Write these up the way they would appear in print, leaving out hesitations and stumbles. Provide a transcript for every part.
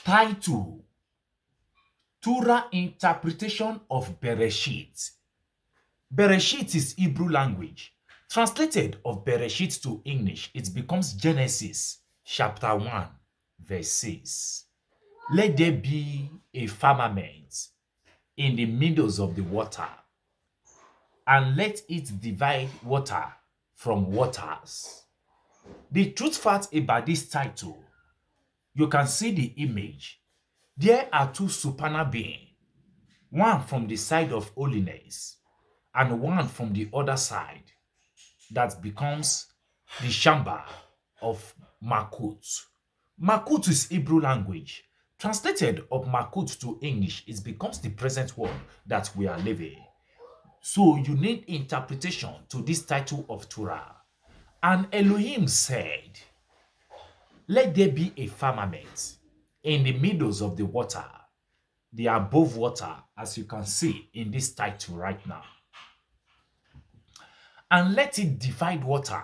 Title: Torah Interpretation of Beresheet. Beresheet is Hebrew language. Translated of Beresheet to English, it becomes Genesis chapter 1 verse 6. Let there be a firmament in the middles of the water, and let it divide water from waters. The truth fact about this title, you can see the image. There are two supernal beings, one from the side of holiness and one from the other side, that becomes the Shamba of Makut. Makut is Hebrew language. Translated of Makut to English, it becomes the present world that we are living. So you need interpretation to this title of Torah. And Elohim said, let there be a firmament in the middles of the water, the above water, as you can see in this title right now. And let it divide water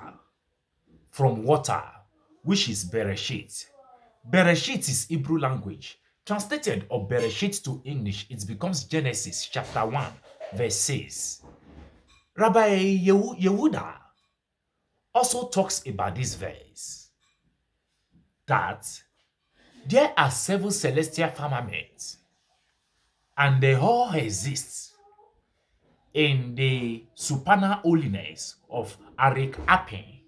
from water, which is Beresheet. Beresheet is Hebrew language. Translated of Beresheet to English, it becomes Genesis chapter 1 verse 6. Rabbi Yehuda also talks about this verse, that there are 7 celestial firmaments and they all exist in the supernal holiness of Arik Apin.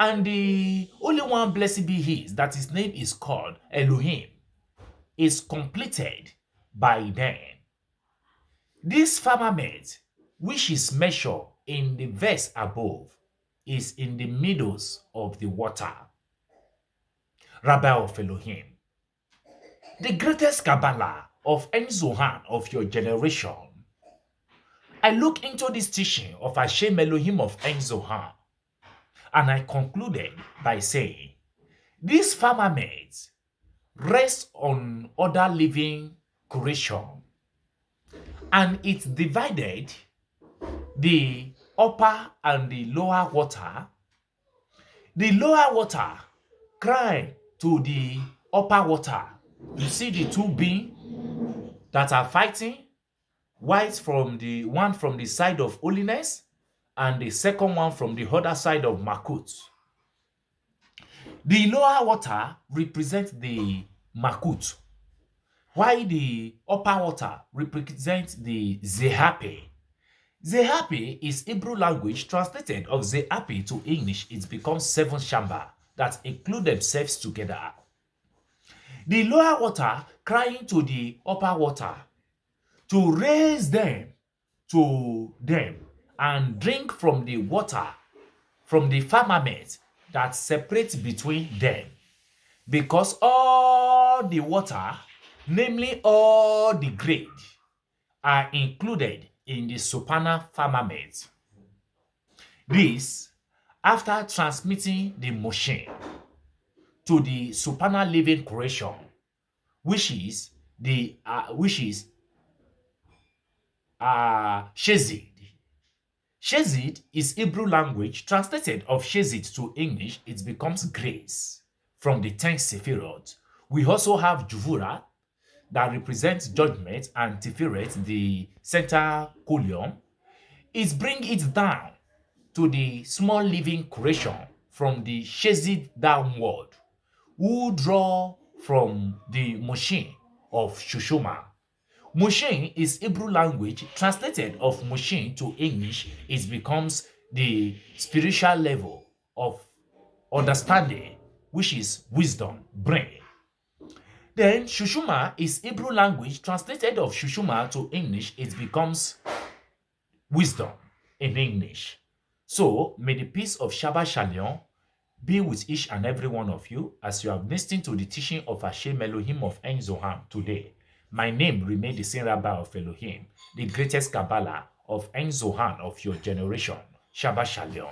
And the only one, blessed be His, that His name is called Elohim, is completed by them. This firmament, which is measured in the verse above, is in the middles of the water. Rabbi of Elohim, the greatest Kabbalah of Ein Zohan of your generation. I look into this teaching of Hashem Elohim of Ein Zohan, and I concluded by saying, this firmament rests on other living creation, and it divided the upper and the lower water. The lower water cried to the upper water. You see the two beings that are fighting, white from the one from the side of holiness and the second one from the other side of Makut. The lower water represents the Makut, while the upper water represents the Zehapi. Zehapi is Hebrew language. Translated of Zehapi to English, it becomes 7 Shamba that include themselves together. The lower water crying to the upper water to raise them to them and drink from the water, from the firmament that separates between them. Because all the water, namely all the grade, are included in the supernal firmament. This, after transmitting the motion to the supernal living creation, which is Shezid. Shezid is Hebrew language. Translated of Shezid to English, it becomes grace from the 10th Sephirot. We also have Juvura that represents judgment, and Tiferet, the center column. It brings it down to the small living creation from the Shezid downward, who draw from the machine of Shushuma. Moshe is Hebrew language. Translated of Moshe to English, it becomes the spiritual level of understanding, which is wisdom, brain. Then Shushuma is Hebrew language. Translated of Shushuma to English, it becomes wisdom in English. So may the peace of Shabbat Shalom be with each and every one of you as you have listened to the teaching of Hashem Elohim of Ein Zohan today. My name remains the same Rabbi of Elohim, the greatest Kabbalah of Ein Zohan of your generation. Shabbat Shalom.